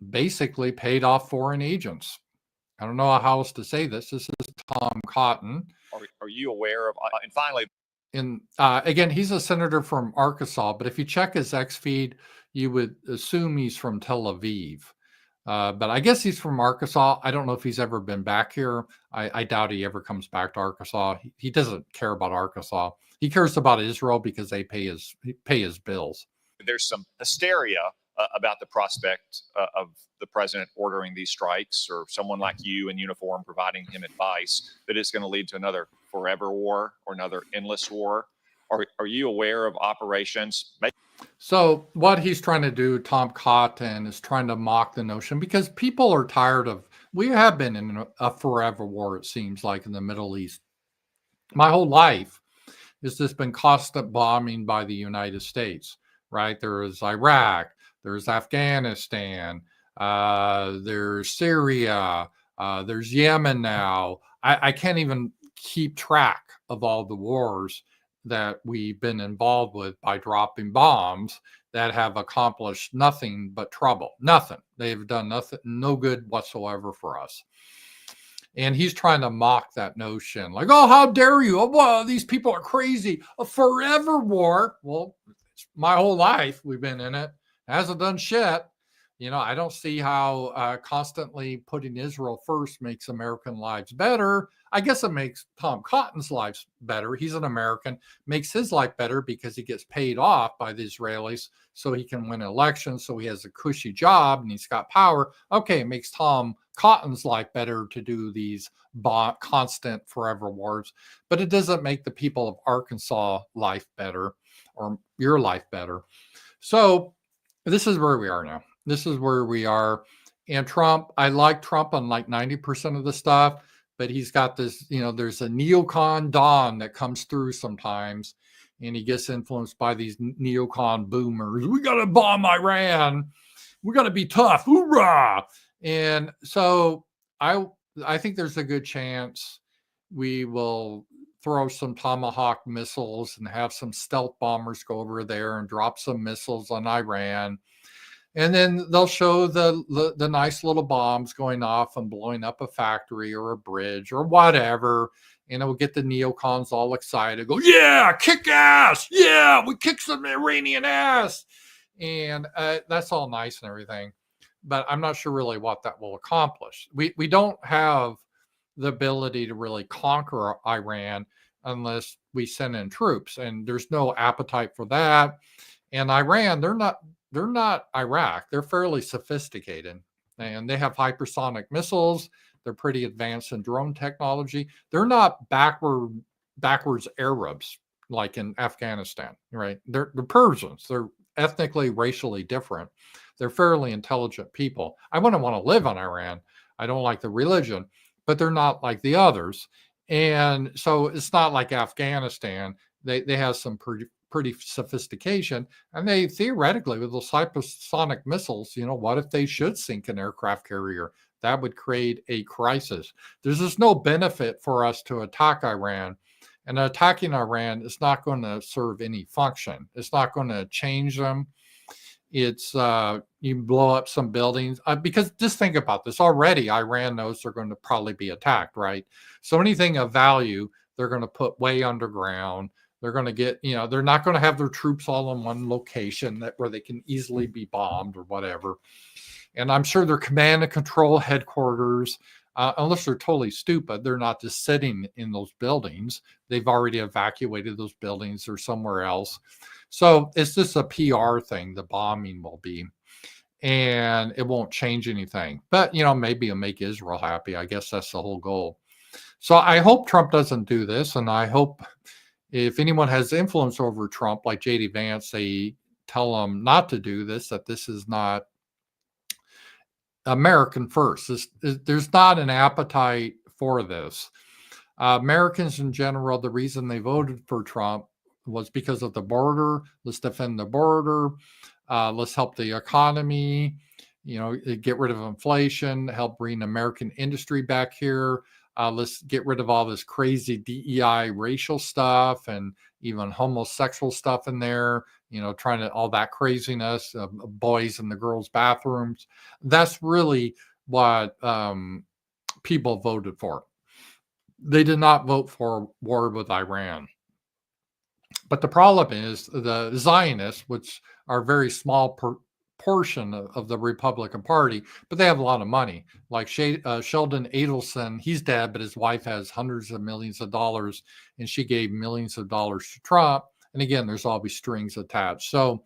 Speaker 1: basically paid off foreign agents. I don't know how else to say this. This is Tom Cotton.
Speaker 2: Are you aware of, and finally,
Speaker 1: again, he's a senator from Arkansas, but if you check his X feed, you would assume he's from Tel Aviv. But I guess he's from Arkansas. I don't know if he's ever been back here. I doubt he ever comes back to Arkansas. He doesn't care about Arkansas. He cares about Israel because they pay his bills.
Speaker 2: There's some hysteria about the prospect of the president ordering these strikes, or someone like you in uniform providing him advice, that it's going to lead to another forever war or another endless war. Are you aware of operations?
Speaker 1: So what he's trying to do, Tom Cotton, is trying to mock the notion, because people are tired of, we have been in a forever war, it seems like, in the Middle East. My whole life has just been constant bombing by the United States, right? There is Iraq, there's Afghanistan, there's Syria, there's Yemen now. I can't even keep track of all the wars that we've been involved with by dropping bombs that have accomplished nothing but trouble. Nothing. They've done nothing, no good whatsoever for us. And he's trying to mock that notion, like, oh, how dare you? Oh, well, these people are crazy. A forever war. Well, my whole life we've been in it. Hasn't done shit. I don't see how constantly putting Israel first makes American lives better. I guess it makes Tom Cotton's lives better. He's an American, makes his life better because he gets paid off by the Israelis so he can win elections, so he has a cushy job and he's got power. Okay, it makes Tom Cotton's life better to do these constant forever wars, but it doesn't make the people of Arkansas life better or your life better. So this is where we are now. This is where we are. And Trump, I like Trump on like 90% of the stuff, but he's got this, there's a neocon dawn that comes through sometimes, and he gets influenced by these neocon boomers. We got to bomb Iran. We got to be tough. Hoorah. And so I think there's a good chance we will throw some Tomahawk missiles and have some stealth bombers go over there and drop some missiles on Iran. And then they'll show the nice little bombs going off and blowing up a factory or a bridge or whatever. and it will get the neocons all excited, go, yeah, kick ass. Yeah, we kick some Iranian ass. And that's all nice and everything. But I'm not sure really what that will accomplish. We don't have the ability to really conquer Iran unless we send in troops, and there's no appetite for that. And Iran, they're not Iraq. They're fairly sophisticated, and they have hypersonic missiles. They're pretty advanced in drone technology. They're not backwards Arabs like in Afghanistan, right? They're Persians. They're ethnically, racially different. They're fairly intelligent people. I wouldn't want to live in Iran. I don't like the religion, but they're not like the others. And so it's not like Afghanistan. They have some pretty sophistication, and they theoretically, with those hypersonic missiles, what if they should sink an aircraft carrier? That would create a crisis. There's just no benefit for us to attack Iran, and attacking Iran is not going to serve any function. It's not going to change them. It's you blow up some buildings because just think about this. Already, Iran knows they're going to probably be attacked, right? So anything of value, they're going to put way underground. They're going to get, they're not going to have their troops all in one location where they can easily be bombed or whatever. And I'm sure their command and control headquarters, unless they're totally stupid, they're not just sitting in those buildings. They've already evacuated those buildings or somewhere else. So it's just a PR thing, the bombing will be. And it won't change anything. But, maybe it'll make Israel happy. I guess that's the whole goal. So I hope Trump doesn't do this. And I hope if anyone has influence over Trump, like J.D. Vance, they tell him not to do this, that this is not American first. There's not an appetite for this. Americans in general, the reason they voted for Trump was because of the border. Let's defend the border. Let's help the economy, get rid of inflation, help bring American industry back here. Let's get rid of all this crazy DEI racial stuff and even homosexual stuff in there, trying to all that craziness, boys in the girls' bathrooms. That's really what people voted for. They did not vote for war with Iran. But the problem is the Zionists, which are a very small portion of the Republican Party, but they have a lot of money. Like Sheldon Adelson, he's dead, but his wife has hundreds of millions of dollars, and she gave millions of dollars to Trump. And again, there's always strings attached. So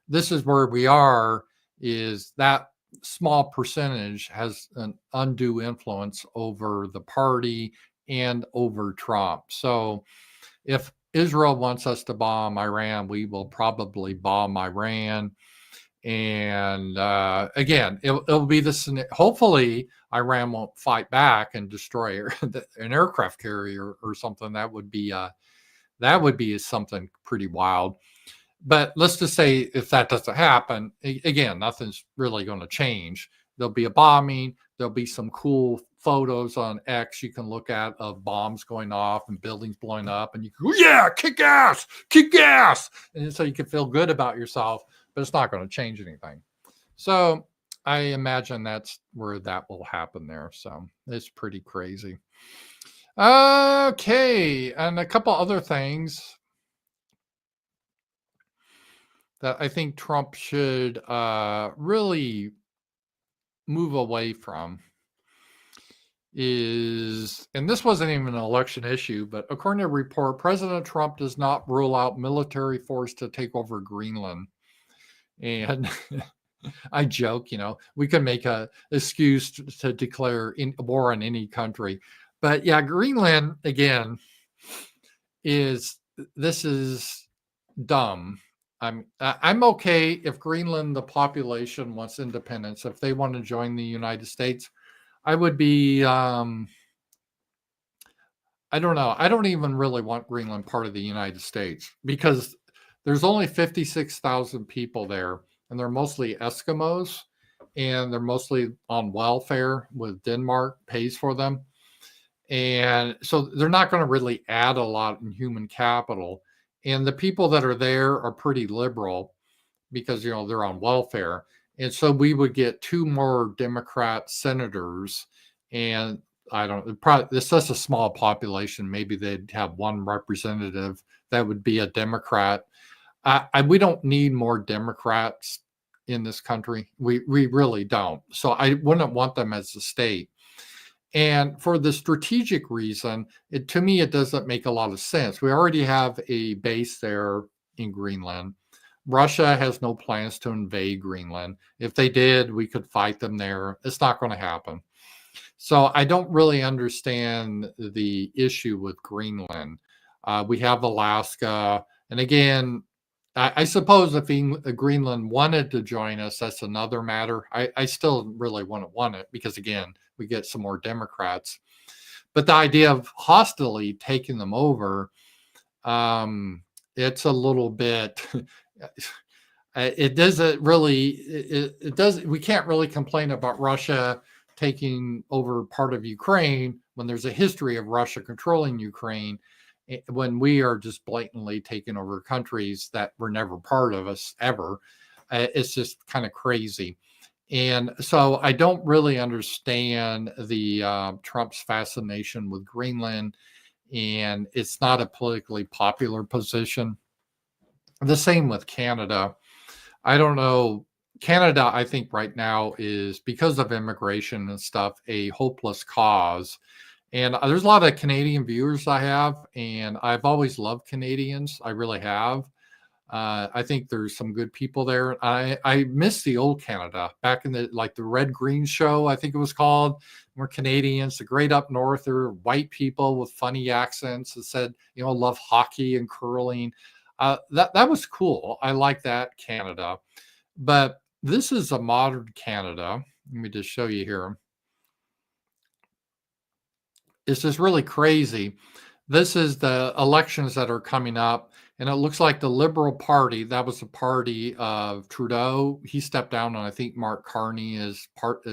Speaker 1: this is where we are, is that small percentage has an undue influence over the party and over Trump. So if Israel wants us to bomb Iran, we will probably bomb Iran. And again, it'll be this. Hopefully, Iran won't fight back and destroy an aircraft carrier or something. That would be something pretty wild. But let's just say if that doesn't happen, again, nothing's really going to change. There'll be a bombing. There'll be some cool photos on X you can look at of bombs going off and buildings blowing up, and you can go, yeah, kick ass, and so you can feel good about yourself. But it's not going to change anything. So I imagine that's where that will happen there. So it's pretty crazy. Okay, and a couple other things that I think Trump should really move away from is, and this wasn't even an election issue, but according to a report, President Trump does not rule out military force to take over Greenland. And I joke, we can make a excuse to declare war on any country. But yeah, Greenland, again, is dumb. I'm okay if Greenland, the population, wants independence. If they want to join the United States, I would be, I don't know. I don't even really want Greenland part of the United States because there's only 56,000 people there, and they're mostly Eskimos, and they're mostly on welfare with Denmark pays for them. And so they're not going to really add a lot in human capital. And the people that are there are pretty liberal because, they're on welfare. And so we would get 2 more Democrat senators, and I don't, probably it's such a small population. Maybe they'd have one representative that would be a Democrat. We don't need more Democrats in this country. We really don't. So I wouldn't want them as a state. And for the strategic reason, to me, it doesn't make a lot of sense. We already have a base there in Greenland. Russia has no plans to invade Greenland. If they did, we could fight them there. It's not going to happen. So I don't really understand the issue with Greenland. We have Alaska. And again, I suppose if Greenland wanted to join us, that's another matter. I still really wouldn't want it because, again, we get some more Democrats. But the idea of hostilely taking them over, it's a little bit, it doesn't really, it does, we can't really complain about Russia taking over part of Ukraine when there's a history of Russia controlling Ukraine, when we are just blatantly taking over countries that were never part of us ever. It's just kind of crazy. And so I don't really understand the Trump's fascination with Greenland, and it's not a politically popular position. The same with Canada. I don't know. Canada, I think right now is, because of immigration and stuff, a hopeless cause. And there's a lot of Canadian viewers I have, and I've always loved Canadians. I really have. I think there's some good people there. I miss the old Canada back in the Red Green show, I think it was called. We're Canadians, the great up north are white people with funny accents that said, love hockey and curling. That was cool. I like that Canada. But this is a modern Canada. Let me just show you here. It's just really crazy. This is the elections that are coming up. And it looks like the Liberal Party, that was the party of Trudeau. He stepped down, and I think Mark Carney is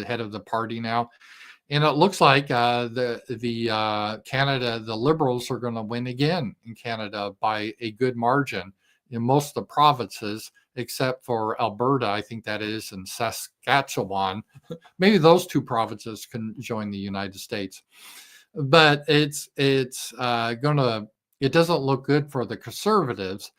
Speaker 1: head of the party now. And it looks like the Canada, the Liberals are going to win again in Canada by a good margin in most of the provinces, except for Alberta, I think that is, and Saskatchewan. Maybe those two provinces can join the United States. But it doesn't look good for the Conservatives.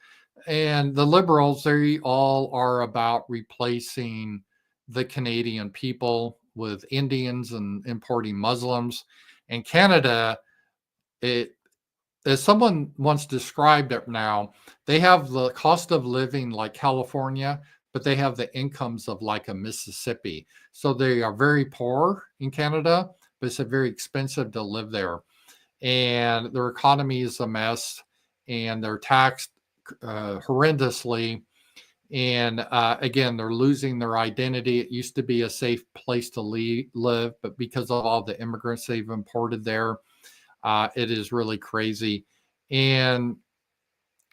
Speaker 1: And the Liberals, they all are about replacing the Canadian people with Indians and importing Muslims. And Canada, as someone once described it now, they have the cost of living like California, but they have the incomes of like a Mississippi. So they are very poor in Canada, but it's very expensive to live there. And their economy is a mess, and they're taxed horrendously. And again, they're losing their identity. It used to be a safe place to live, but because of all the immigrants they've imported there, it is really crazy. And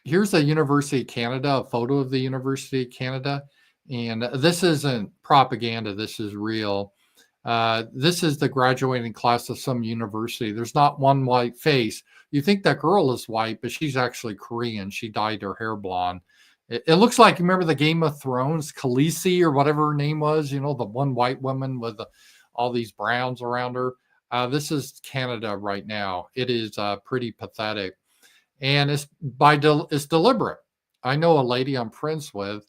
Speaker 1: here's the University of Canada, a photo of the University of Canada. And this isn't propaganda. This is real. This is the graduating class of some university. There's not one white face. You think that girl is white, but she's actually Korean. She dyed her hair blonde. It looks like, remember the Game of Thrones, Khaleesi or whatever her name was, the one white woman with all these browns around her. This is Canada right now. It is pretty pathetic. And it's deliberate. I know a lady I'm friends with,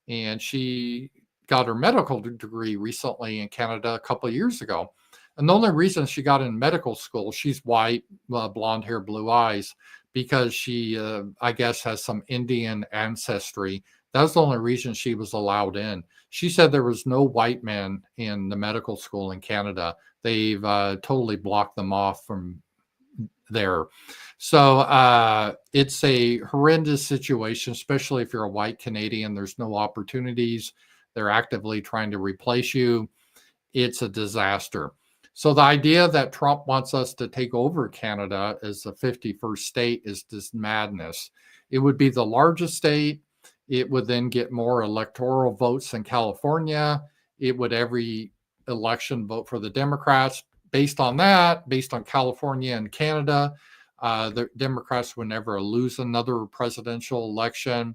Speaker 1: and she got her medical degree recently in Canada a couple of years ago. And the only reason she got in medical school, she's white, blonde hair, blue eyes, because she, I guess, has some Indian ancestry. That's the only reason she was allowed in. She said there was no white men in the medical school in Canada. They've totally blocked them off from there. So it's a horrendous situation, especially if you're a white Canadian. There's no opportunities. They're actively trying to replace you. It's a disaster. So the idea that Trump wants us to take over Canada as the 51st state is just madness. It would be the largest state. It would then get more electoral votes than California. It would every election vote for the Democrats. Based on that, based on California and Canada, the Democrats would never lose another presidential election.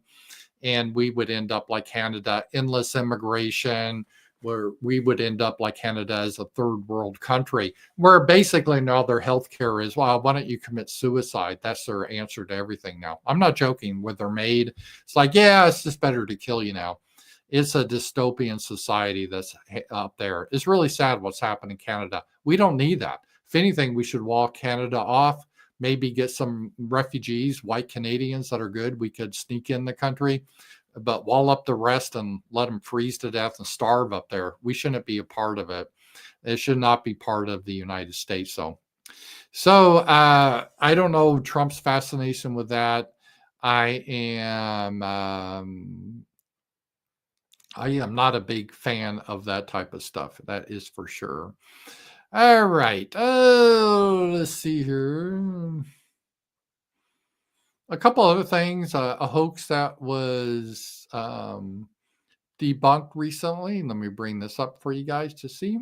Speaker 1: And we would end up like Canada, endless immigration, where we would end up like Canada as a third world country, where basically now their healthcare is, well, why don't you commit suicide? That's their answer to everything now. I'm not joking. With their maid, it's like, yeah, it's just better to kill you now. It's a dystopian society that's up there. It's really sad what's happened in Canada. We don't need that. If anything, we should wall Canada off, maybe get some refugees, white Canadians that are good. We could sneak in the country, but wall up the rest and let them freeze to death and starve up there. We shouldn't be a part of it. It should not be part of the United States. So I don't know Trump's fascination with that. I am not a big fan of that type of stuff. That is for sure. All right. Oh, let's see here. A couple other things. A hoax that was debunked recently. Let me bring this up for you guys to see.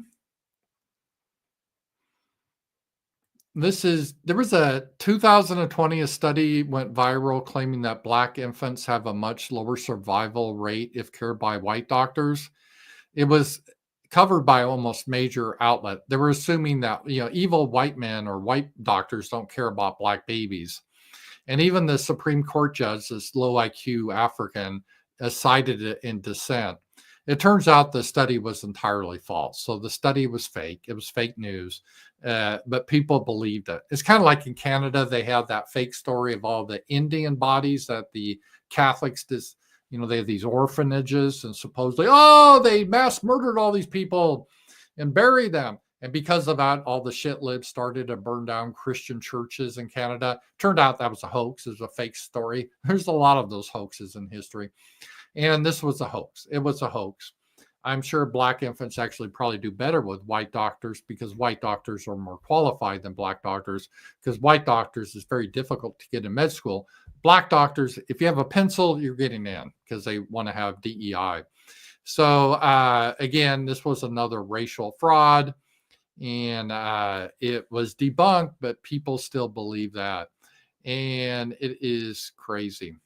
Speaker 1: There was a 2020 study went viral claiming that Black infants have a much lower survival rate if cared by white doctors. It was covered by almost major outlet. They were assuming that, evil white men or white doctors don't care about Black babies. And even the Supreme Court judge, this low IQ African, cited it in dissent. It turns out the study was entirely false. So the study was fake. It was fake news, but people believed it. It's kind of like in Canada, they have that fake story of all the Indian bodies that the Catholics they have these orphanages and supposedly, they mass murdered all these people and buried them. And because of that, all the shit libs started to burn down Christian churches in Canada. Turned out that was a hoax. It was a fake story. There's a lot of those hoaxes in history. And this was a hoax. It was a hoax. I'm sure Black infants actually probably do better with white doctors because white doctors are more qualified than Black doctors, because white doctors is very difficult to get in med school. Black doctors, if you have a pencil, you're getting in because they want to have DEI. So again, this was another racial fraud. And it was debunked, but people still believe that. And it is crazy.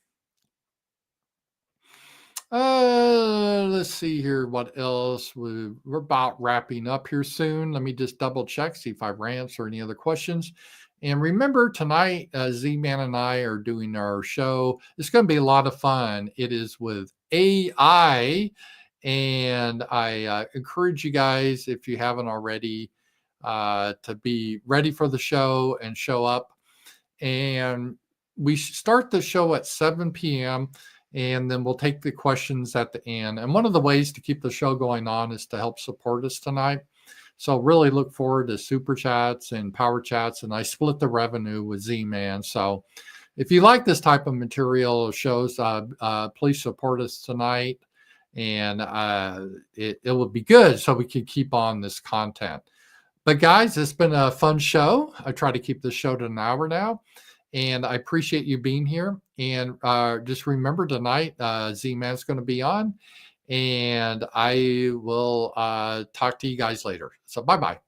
Speaker 1: Let's see here. What else? We're about wrapping up here soon. Let me just double check, see if I answer any other questions. And remember, tonight, Z-Man and I are doing our show. It's going to be a lot of fun. It is with AI. And I encourage you guys, if you haven't already, to be ready for the show and show up. And we start the show at 7 p.m. and then we'll take the questions at the end. And one of the ways to keep the show going on is to help support us tonight. So really look forward to super chats and power chats. And I split the revenue with Z-Man. So if you like this type of material or shows, please support us tonight. And it will be good so we can keep on this content. But guys, it's been a fun show. I try to keep this show to an hour now. And I appreciate you being here. And just remember tonight, Z-Man's going to be on. And I will talk to you guys later. So bye-bye.